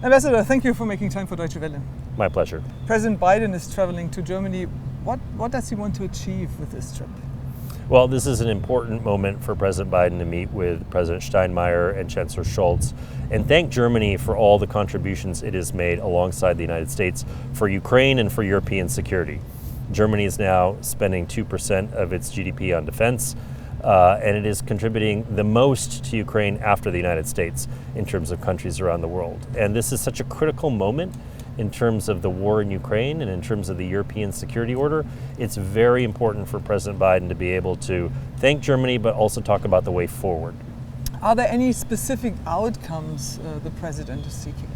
Ambassador, thank you for making time for Deutsche Welle. My pleasure. President Biden is traveling to Germany. What does he want to achieve with this trip? Well, this is an important moment for President Biden to meet with President Steinmeier and Chancellor Schultz and thank Germany for all the contributions it has made alongside the United States for Ukraine and for European security. Germany is now spending 2% of its GDP on defense, and it is contributing the most to Ukraine after the United States in terms of countries around the world. And this is such a critical moment in terms of the war in Ukraine and in terms of the European security order. It's very important for President Biden to be able to thank Germany, but also talk about the way forward. Are there any specific outcomes the president is seeking?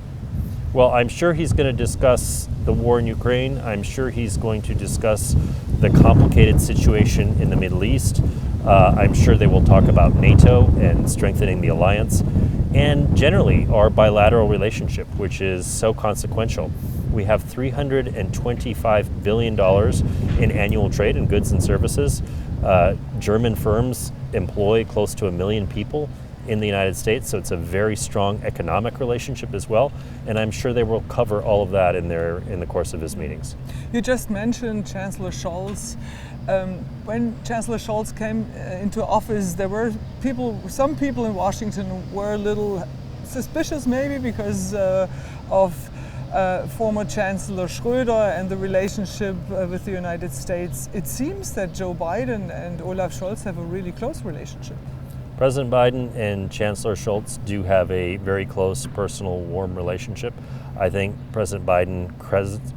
Well, I'm sure he's going to discuss the war in Ukraine. I'm sure he's going to discuss the complicated situation in the Middle East. I'm sure they will talk about NATO and strengthening the alliance, and generally our bilateral relationship, which is so consequential. We have $325 billion in annual trade in goods and services. German firms employ close to 1 million people in the United States, so it's a very strong economic relationship as well, and I'm sure they will cover all of that in the course of his meetings. You just mentioned Chancellor Schultz. When Chancellor Schultz came into office, there were some people in Washington were a little suspicious, maybe because of former Chancellor Schröder and the relationship with the United States. It seems that Joe Biden and Olaf Scholz have a really close relationship. President Biden and Chancellor Schultz do have a very close, personal, warm relationship. I think President Biden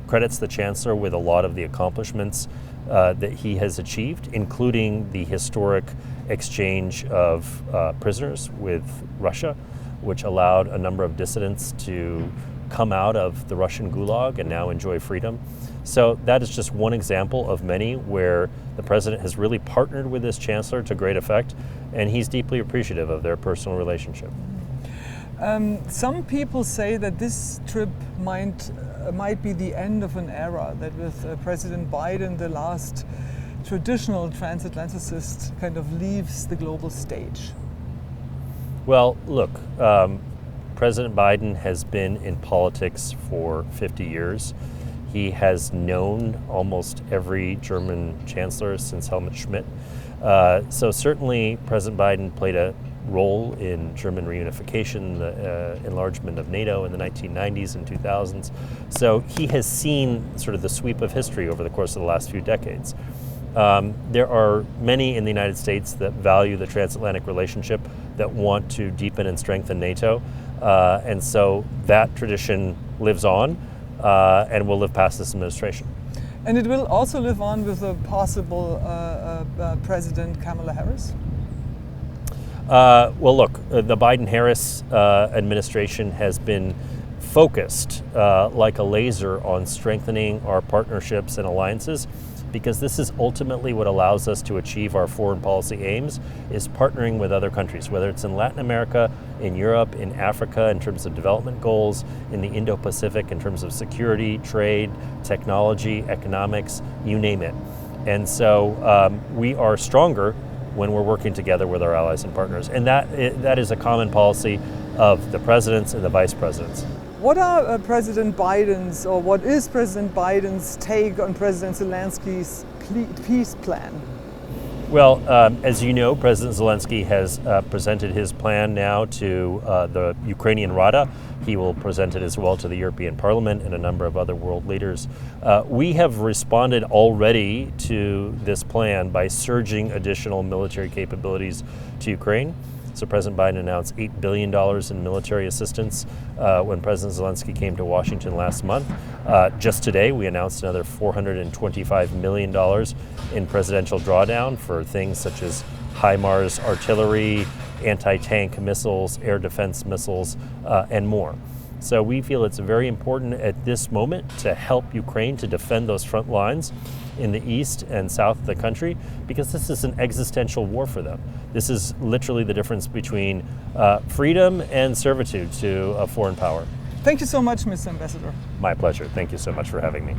credits the Chancellor with a lot of the accomplishments that he has achieved, including the historic exchange of prisoners with Russia, which allowed a number of dissidents to come out of the Russian gulag and now enjoy freedom. So that is just one example of many where the president has really partnered with his chancellor to great effect, and he's deeply appreciative of their personal relationship. Some people say that this trip might be the end of an era, that with President Biden, the last traditional transatlanticist kind of leaves the global stage. Well, look, President Biden has been in politics for 50 years. He has known almost every German chancellor since Helmut Schmidt. So certainly President Biden played a role in German reunification, the enlargement of NATO in the 1990s and 2000s. So he has seen sort of the sweep of history over the course of the last few decades. There are many in the United States that value the transatlantic relationship, that want to deepen and strengthen NATO. And so that tradition lives on and will live past this administration. And it will also live on with a possible President Kamala Harris? Well, look, the Biden-Harris administration has been focused like a laser on strengthening our partnerships and alliances, because this is ultimately what allows us to achieve our foreign policy aims, is partnering with other countries, whether it's in Latin America, in Europe, in Africa in terms of development goals, in the Indo-Pacific in terms of security, trade, technology, economics, you name it. And so we are stronger when we're working together with our allies and partners. And that is a common policy of the presidents and the vice presidents. What are President Biden's, or what is President Biden's take on President Zelenskyy's peace plan? Well, as you know, President Zelenskyy has presented his plan now to the Ukrainian Rada. He will present it as well to the European Parliament and a number of other world leaders. We have responded already to this plan by surging additional military capabilities to Ukraine. So President Biden announced $8 billion in military assistance when President Zelenskyy came to Washington last month. Just today, we announced another $425 million in presidential drawdown for things such as HIMARS artillery, anti-tank missiles, air defense missiles, and more. So we feel it's very important at this moment to help Ukraine to defend those front lines in the east and south of the country, because this is an existential war for them. This is literally the difference between freedom and servitude to a foreign power. Thank you so much, Mr. Ambassador. My pleasure. Thank you so much for having me.